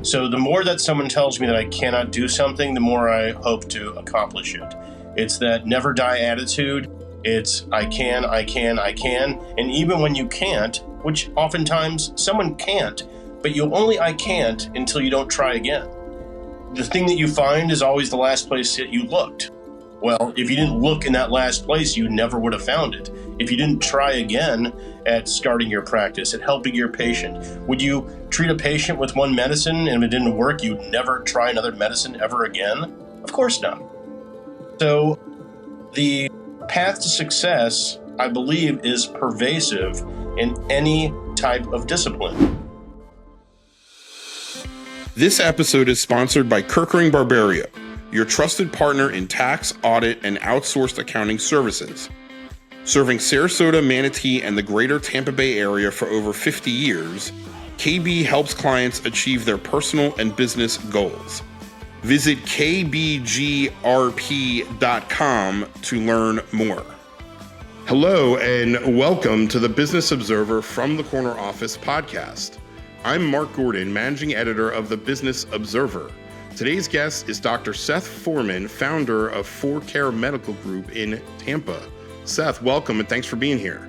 So the more that someone tells me that I cannot do something, the more I hope to accomplish it. It's that never die attitude. It's I can. And even when you can't, which oftentimes someone can't, but you only I can't until you don't try again. The thing that you find is always the last place that you looked. Well, if you didn't look in that last place, you never would have found it. If you didn't try again at starting your practice, at helping your patient, would you treat a patient with one medicine and if it didn't work, you'd never try another medicine ever again? Of course not. So the path to success, I believe, is pervasive in any type of discipline. This episode is sponsored by Kirkering Barberio, your trusted partner in tax, audit, and outsourced accounting services. Serving Sarasota, Manatee, and the greater Tampa Bay area for over 50 years, KB helps clients achieve their personal and business goals. Visit kbgrp.com to learn more. Hello, and welcome to the Business Observer from the Corner Office podcast. I'm Mark Gordon, managing editor of the Business Observer. Today's guest is Dr. Seth Forman, founder of 4Care Medical Group in Tampa. Seth, welcome and thanks for being here.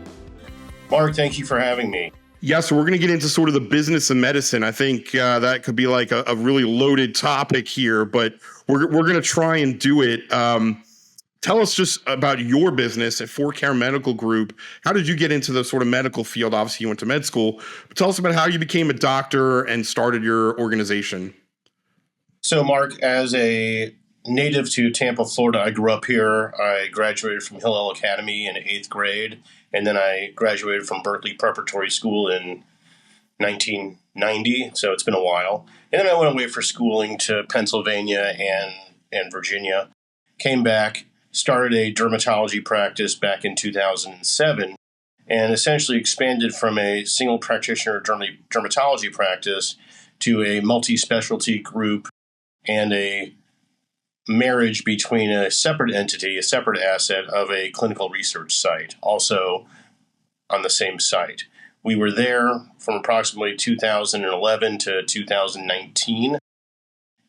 Mark, thank you for having me. Yeah, so we're going to get into sort of the business of medicine. I think that could be like a really loaded topic here, but we're going to try and do it. Tell us just about your business at 4Care Medical Group. How did you get into the sort of medical field? Obviously, you went to med school. But tell us about how you became a doctor and started your organization. So, Mark, as a native to Tampa, Florida, I grew up here. I graduated from Hillel Academy in 8th grade, and then I graduated from Berkeley Preparatory School in 1990, so it's been a while. And then I went away for schooling to Pennsylvania and Virginia, came back, started a dermatology practice back in 2007, and essentially expanded from a single practitioner dermatology practice to a multi-specialty group and a marriage between a separate entity, a separate asset of a clinical research site, also on the same site. We were there from approximately 2011 to 2019.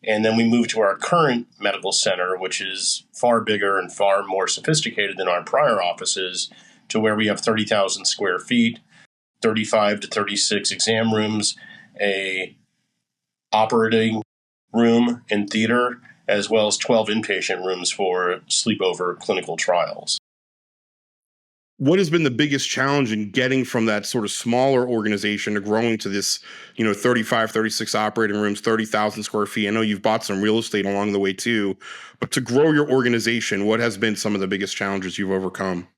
And then we moved to our current medical center, which is far bigger and far more sophisticated than our prior offices, to where we have 30,000 square feet, 35 to 36 exam rooms, a operating room and theater, as well as 12 inpatient rooms for sleepover clinical trials. What has been the biggest challenge in getting from that sort of smaller organization to growing to this, 35, 36 operating rooms, 30,000 square feet? I know you've bought some real estate along the way too, but to grow your organization, what has been some of the biggest challenges you've overcome?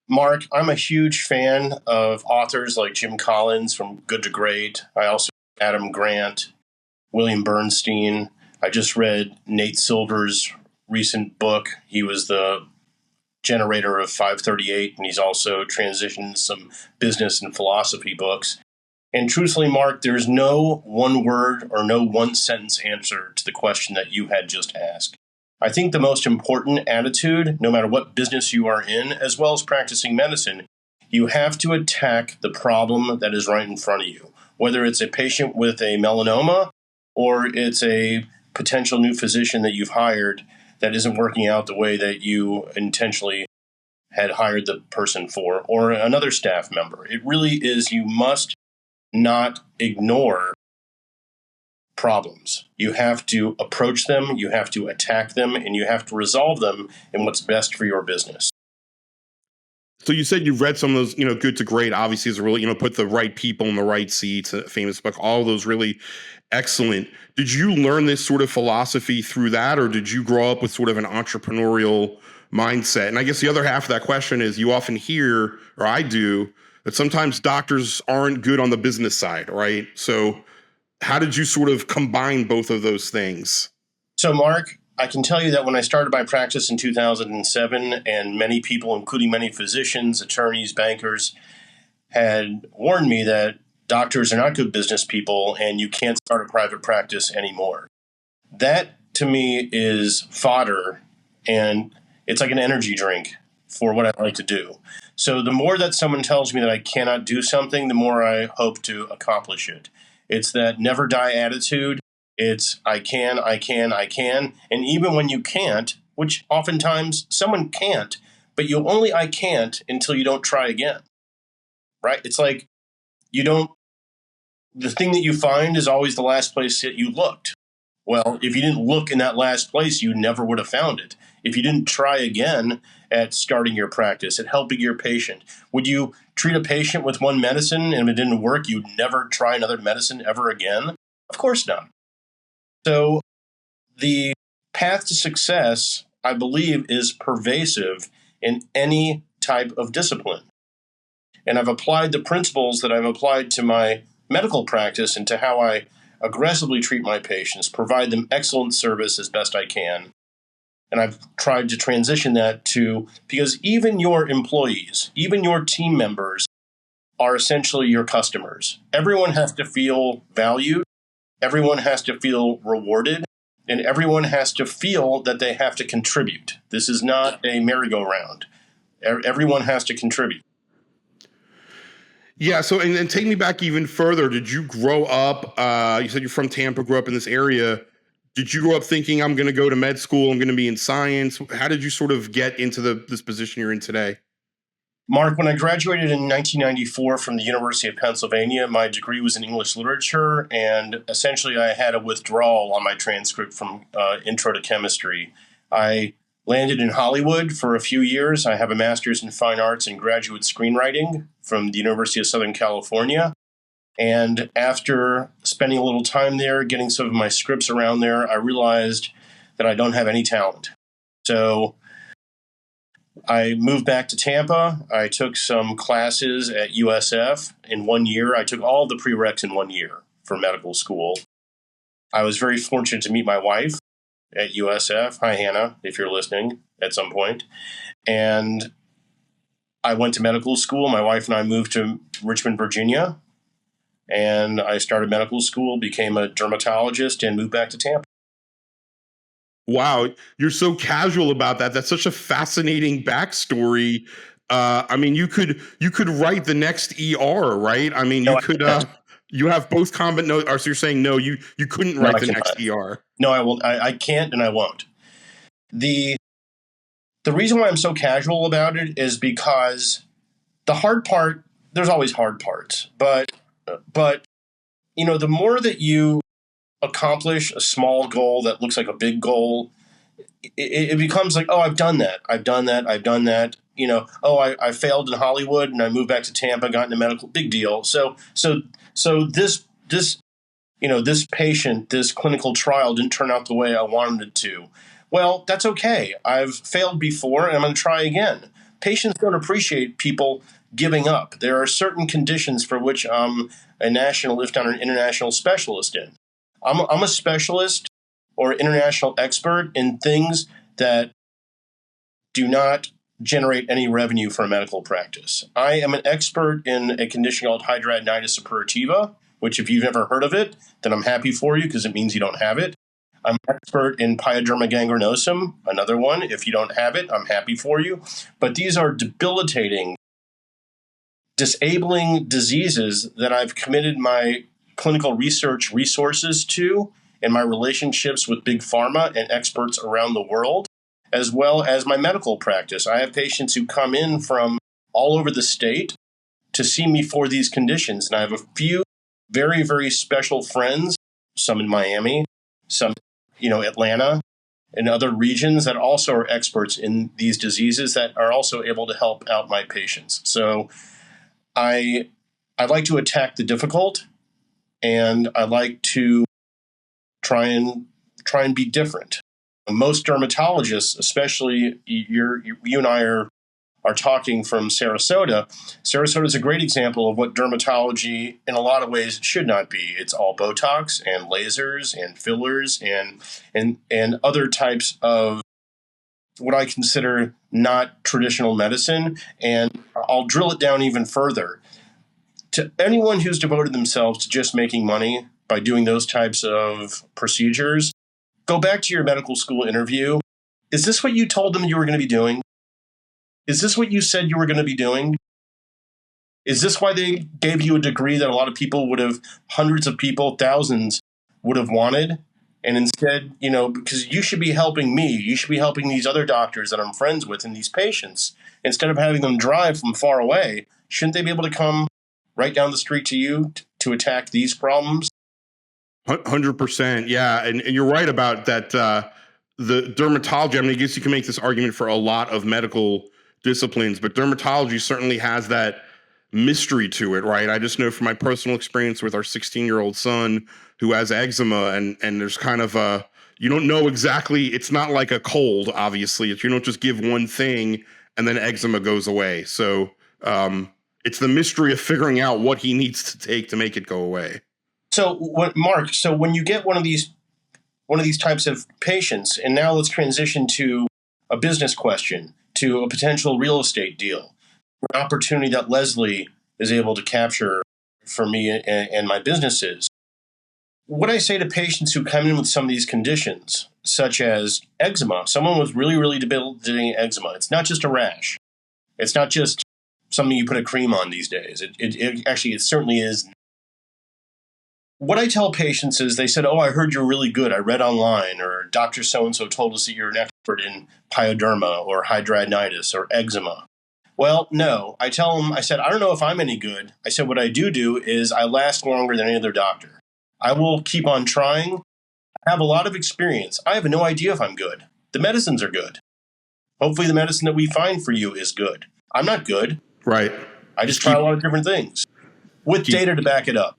Mark, I'm a huge fan of authors like Jim Collins from Good to Great. I also Adam Grant, William Bernstein. I just read Nate Silver's recent book. He was the generator of 538, and he's also transitioned some business and philosophy books. And truthfully, Mark, there's no one word or no one sentence answer to the question that you had just asked. I think the most important attitude, no matter what business you are in, as well as practicing medicine, you have to attack the problem that is right in front of you. Whether it's a patient with a melanoma or it's a potential new physician that you've hired that isn't working out the way that you intentionally had hired the person for, or another staff member. It really is, you must not ignore problems. You have to approach them, you have to attack them, and you have to resolve them in what's best for your business. So you said you've read some of those, Good to Great, obviously is a really, put the right people in the right seats, a famous book, all of those really excellent. Did you learn this sort of philosophy through that, or did you grow up with sort of an entrepreneurial mindset? And I guess the other half of that question is you often hear, or I do, that sometimes doctors aren't good on the business side, right? So how did you sort of combine both of those things? So, Mark, I can tell you that when I started my practice in 2007, and many people, including many physicians, attorneys, bankers, had warned me that doctors are not good business people and you can't start a private practice anymore. That, to me, is fodder, and it's like an energy drink for what I like to do. So the more that someone tells me that I cannot do something, the more I hope to accomplish it. It's that never die attitude. It's I can, I can, I can. And even when you can't, which oftentimes someone can't, but you only I can't until you don't try again, right? It's like you don't, the thing that you find is always the last place that you looked. Well, if you didn't look in that last place, you never would have found it. If you didn't try again at starting your practice, at helping your patient, would you treat a patient with one medicine and if it didn't work, you'd never try another medicine ever again? Of course not. So the path to success, I believe, is pervasive in any type of discipline. And I've applied the principles that I've applied to my medical practice and to how I aggressively treat my patients, provide them excellent service as best I can. And I've tried to transition that to, because even your employees, even your team members are essentially your customers. Everyone has to feel valued. Everyone has to feel rewarded. And everyone has to feel that they have to contribute. This is not a merry-go-round. Everyone has to contribute. Yeah. So, and take me back even further. Did you grow up? You said you're from Tampa, grew up in this area. Did you grow up thinking I'm going to go to med school? I'm going to be in science. How did you sort of get into this position you're in today? Mark, when I graduated in 1994 from the University of Pennsylvania, my degree was in English literature, and essentially I had a withdrawal on my transcript from Intro to Chemistry. I landed in Hollywood for a few years. I have a master's in fine arts and graduate screenwriting from the University of Southern California. And after spending a little time there, getting some of my scripts around there, I realized that I don't have any talent. So I moved back to Tampa. I took some classes at USF in 1 year. I took all the prereqs in 1 year for medical school. I was very fortunate to meet my wife at USF. Hi, Hannah, if you're listening at some point. And I went to medical school. My wife and I moved to Richmond, Virginia. And I started medical school, became a dermatologist, and moved back to Tampa. Wow, you're so casual about that. That's such a fascinating backstory. I mean, you could write the next ER, right? I mean, you could. You have both combat notes. So you're saying no, you couldn't write the next ER. No, I will. I can't, and I won't. The reason why I'm so casual about it is because the hard part. There's always hard parts, but the more that you accomplish a small goal that looks like a big goal, it becomes like, oh, I've done that. I failed in Hollywood and I moved back to Tampa, got into medical, big deal. So this patient, this clinical trial didn't turn out the way I wanted it to. Well, that's okay. I've failed before and I'm going to try again. Patients don't appreciate people giving up. There are certain conditions for which I'm a national, if not an international specialist in. I'm a specialist or international expert in things that do not generate any revenue for a medical practice. I am an expert in a condition called hidradenitis suppurativa, which if you've never heard of it, then I'm happy for you because it means you don't have it. I'm an expert in pyoderma gangrenosum, another one. If you don't have it, I'm happy for you. But these are debilitating, disabling diseases that I've committed my clinical research resources to and my relationships with big pharma and experts around the world, as well as my medical practice. I have patients who come in from all over the state to see me for these conditions. And I have a few very, very special friends, some in Miami, some, Atlanta and other regions that also are experts in these diseases that are also able to help out my patients. So I like to attack the difficult, and I like to try and be different. Most dermatologists, especially you and I are talking from Sarasota. Sarasota is a great example of what dermatology, in a lot of ways, should not be. It's all Botox and lasers and fillers and other types of what I consider not traditional medicine. And I'll drill it down even further. To anyone who's devoted themselves to just making money by doing those types of procedures, go back to your medical school interview. Is this what you told them you were going to be doing? Is this what you said you were going to be doing? Is this why they gave you a degree that a lot of people would have, hundreds of people, thousands would have wanted? And instead, because you should be helping me, you should be helping these other doctors that I'm friends with and these patients. Instead of having them drive from far away, shouldn't they be able to come right down the street to you to attack these problems? 100%. Yeah. And you're right about that. The dermatology, I mean, I guess you can make this argument for a lot of medical disciplines, but dermatology certainly has that mystery to it, right? I just know from my personal experience with our 16-year-old son who has eczema, and there's kind of you don't know exactly, it's not like a cold, obviously. You don't just give one thing and then eczema goes away. So it's the mystery of figuring out what he needs to take to make it go away. So Mark, when you get one of these types of patients, and now let's transition to a business question, to a potential real estate deal, an opportunity that Leslie is able to capture for me and my businesses. What I say to patients who come in with some of these conditions, such as eczema, someone with really, really debilitating eczema, it's not just a rash. It's not just something you put a cream on these days. It certainly is. What I tell patients is they said, "Oh, I heard you're really good. I read online," or "Dr. So-and-so told us that you're an expert in pyoderma or hidradenitis or eczema." Well, no. I tell them, I said, "I don't know if I'm any good." I said, "What I do is I last longer than any other doctor. I will keep on trying. I have a lot of experience. I have no idea if I'm good. The medicines are good. Hopefully the medicine that we find for you is good. I'm not good. Right. I just try a lot of different things with data to back it up."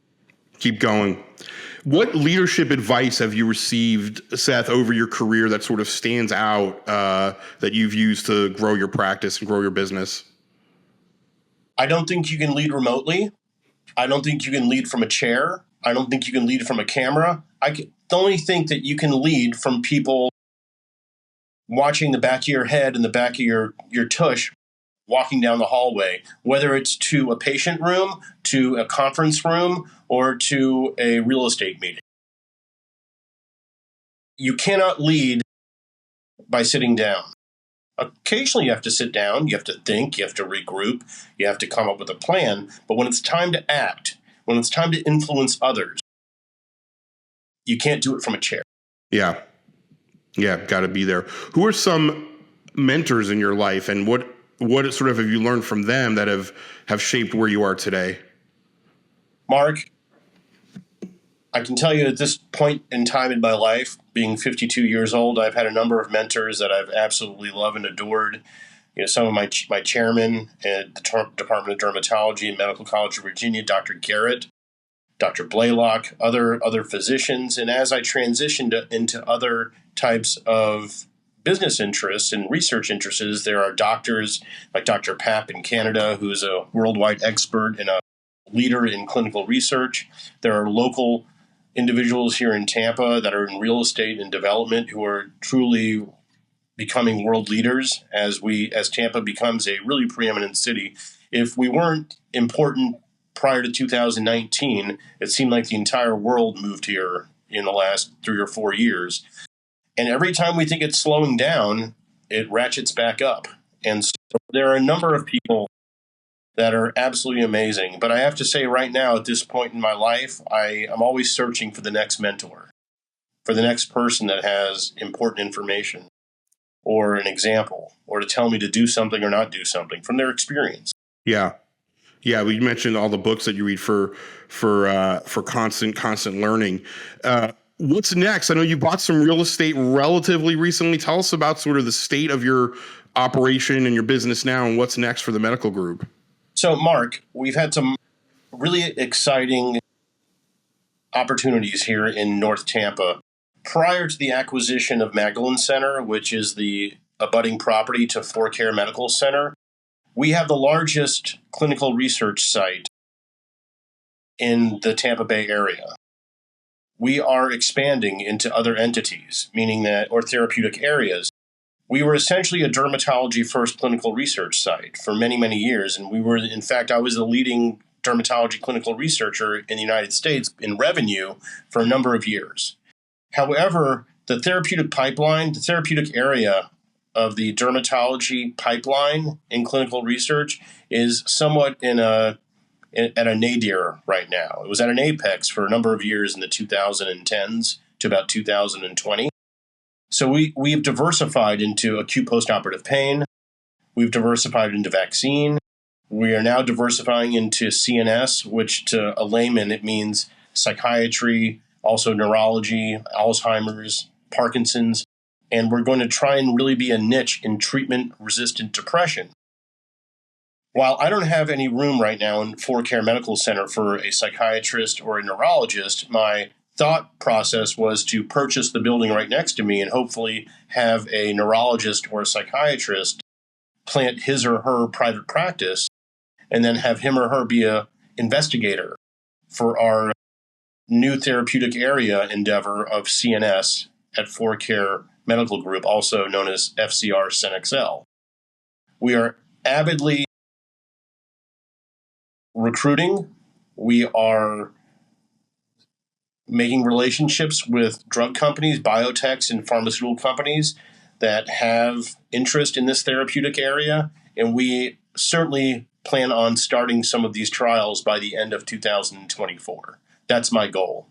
Keep going. What leadership advice have you received, Seth, over your career that sort of stands out that you've used to grow your practice and grow your business? I don't think you can lead remotely. I don't think you can lead from a chair. I don't think you can lead from a camera. I only think that you can lead from people watching the back of your head and the back of your tush walking down the hallway, whether it's to a patient room, to a conference room, or to a real estate meeting. You cannot lead by sitting down. Occasionally you have to sit down, you have to think, you have to regroup, you have to come up with a plan, but when it's time to act, when it's time to influence others, you can't do it from a chair. Yeah. Yeah, got to be there. Who are some mentors in your life, and what sort of have you learned from them that have shaped where you are today? Mark, I can tell you at this point in time in my life, being 52 years old, I've had a number of mentors that I've absolutely loved and adored. Some of my chairmen at the Department of Dermatology and Medical College of Virginia, Dr. Garrett, Dr. Blaylock, other physicians. And as I transitioned into other types of business interests and research interests, there are doctors like Dr. Papp in Canada, who's a worldwide expert and a leader in clinical research. There are local individuals here in Tampa that are in real estate and development who are truly becoming world leaders as Tampa becomes a really preeminent city. If we weren't important prior to 2019, it seemed like the entire world moved here in the last 3 or 4 years. And every time we think it's slowing down, it ratchets back up. And so there are a number of people that are absolutely amazing. But I have to say right now, at this point in my life, I'm always searching for the next mentor, for the next person that has important information or an example, or to tell me to do something or not do something from their experience. Yeah. Yeah, we mentioned all the books that you read for constant learning. What's next? I know you bought some real estate relatively recently. Tell us about sort of the state of your operation and your business now, and what's next for the medical group. So, Mark, we've had some really exciting opportunities here in North Tampa. Prior to the acquisition of Magdalen Center, which is the abutting property to Forecare Medical Center, we have the largest clinical research site in the Tampa Bay area. We are expanding into other entities, meaning that, or therapeutic areas. We were essentially a dermatology-first clinical research site for many, many years, and I was the leading dermatology clinical researcher in the United States in revenue for a number of years. However, the therapeutic area of the dermatology pipeline in clinical research is somewhat at a nadir right now. It was at an apex for a number of years in the 2010s, to about 2020. So we've diversified into acute postoperative pain. We've diversified into vaccine. We are now diversifying into CNS, which to a layman, it means psychiatry, also neurology, Alzheimer's, Parkinson's. And we're going to try and really be a niche in treatment-resistant depression. While I don't have any room right now in Fore Care Medical Center for a psychiatrist or a neurologist, my thought process was to purchase the building right next to me and hopefully have a neurologist or a psychiatrist plant his or her private practice and then have him or her be a investigator for our new therapeutic area endeavor of CNS at Fore Care Medical Group, also known as FCR CenExcel. We are avidly recruiting. We are making relationships with drug companies, biotechs, and pharmaceutical companies that have interest in this therapeutic area. And we certainly plan on starting some of these trials by the end of 2024. That's my goal.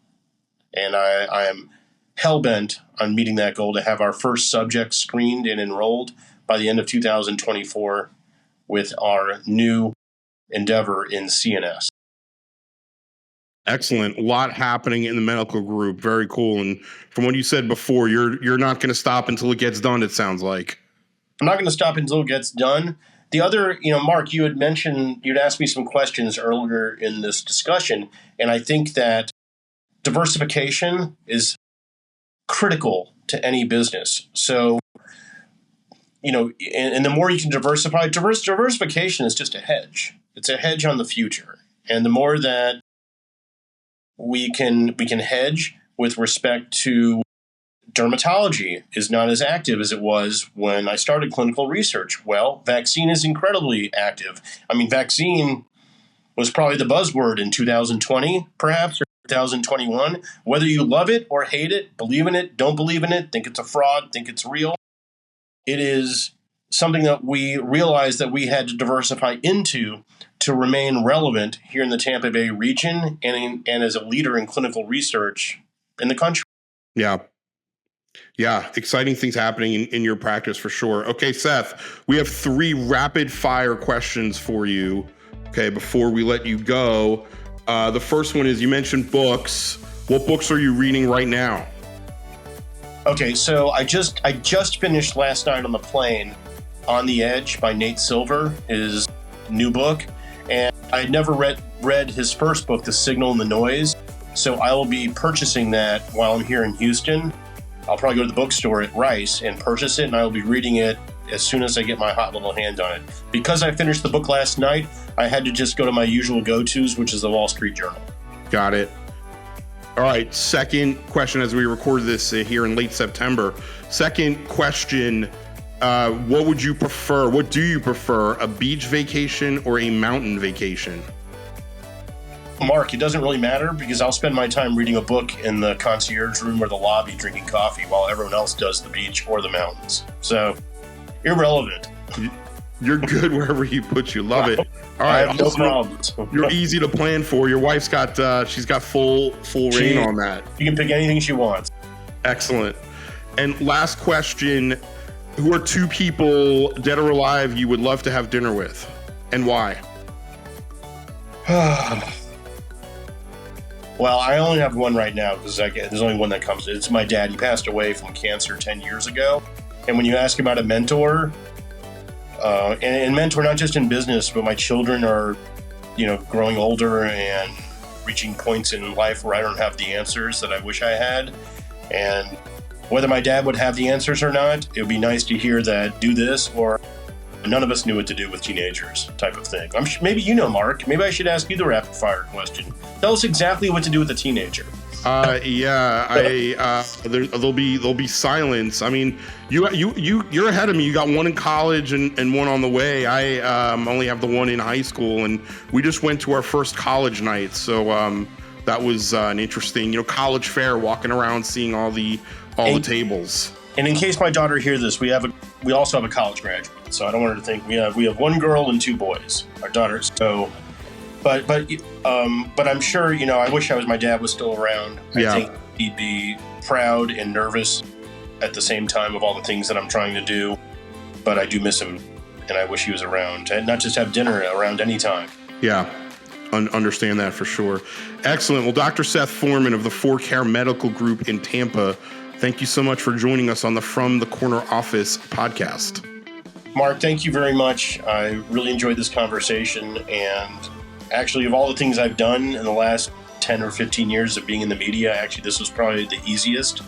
And I am hell-bent on meeting that goal to have our first subject screened and enrolled by the end of 2024 with our new endeavor in CNS. Excellent. A lot happening in the medical group. Very cool. And from what you said before, you're not going to stop until it gets done, it sounds like. I'm not going to stop until it gets done. The other, Mark, you had mentioned, you'd asked me some questions earlier in this discussion, and I think that diversification is critical to any business. So, and the more you can diversify, diversification is just a hedge. It's a hedge on the future. And the more that we can hedge with respect to dermatology is not as active as it was when I started clinical research. Well, vaccine is incredibly active. I mean, vaccine was probably the buzzword in 2020, perhaps, or 2021. Whether you love it or hate it, believe in it, don't believe in it, think it's a fraud, think it's real, it is something that we realized that we had to diversify into to remain relevant here in the Tampa Bay region and as a leader in clinical research in the country. Yeah, exciting things happening in your practice for sure. Okay, Seth, we have 3 rapid fire questions for you, okay, before we let you go. The first one is, you mentioned books. What books are you reading right now? Okay, so I just finished last night on the plane On the Edge by Nate Silver, his new book. And I had never read his first book, The Signal and the Noise. So I will be purchasing that while I'm here in Houston. I'll probably go to the bookstore at Rice and purchase it, and I will be reading it as soon as I get my hot little hand on it. Because I finished the book last night, I had to just go to my usual go-tos, which is the Wall Street Journal. Got it. All right, second question as we record this here in late September. Second question, what would you prefer? What do you prefer, a beach vacation or a mountain vacation? Mark, it doesn't really matter because I'll spend my time reading a book in the concierge room or the lobby drinking coffee while everyone else does the beach or the mountains. So, irrelevant. You're good wherever he puts you. Love it. All right, I have no problems. You're easy to plan for. Your wife's got she's got full reign on that. You can pick anything she wants. Excellent. And last question, who are 2 people, dead or alive, you would love to have dinner with, and why? Well, I only have one right now because there's only one that comes. It's my dad. He passed away from cancer 10 years ago. And when you ask about a mentor, and mentor not just in business, but my children are, growing older and reaching points in life where I don't have the answers that I wish I had. And whether my dad would have the answers or not, it would be nice to hear that do this or none of us knew what to do with teenagers type of thing. Maybe Mark. Maybe I should ask you the rapid fire question. Tell us exactly what to do with a teenager. There'll be silence. I mean, you're ahead of me. You got one in college and one on the way. I only have the one in high school, and we just went to our first college night. So that was an interesting, college fair, walking around, seeing all the tables. And in case my daughter hears this, we also have a college graduate. So I don't want her to think we have one girl and 2 boys. Our daughters. So, but I'm sure I wish my dad was still around. Yeah. I think he'd be proud and nervous at the same time of all the things that I'm trying to do, but I do miss him, and I wish he was around, and not just have dinner around any time. Yeah, understand that for sure. Excellent. Well, Dr. Seth Forman of the 4Care Medical Group in Tampa, thank you so much for joining us on the From the Corner Office podcast. Mark, thank you very much. I really enjoyed this conversation, and actually, of all the things I've done in the last 10 or 15 years of being in the media, actually, this was probably the easiest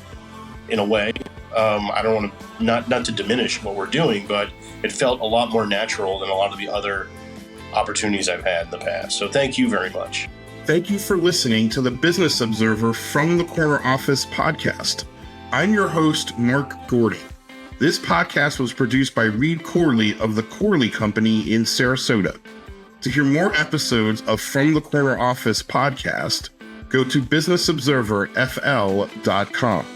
in a way. I don't want to, not to diminish what we're doing, but it felt a lot more natural than a lot of the other opportunities I've had in the past. So thank you very much. Thank you for listening to the Business Observer From the Corner Office podcast. I'm your host, Mark Gordon. This podcast was produced by Reed Corley of the Corley Company in Sarasota. To hear more episodes of From the Corner Office podcast, go to businessobserverfl.com.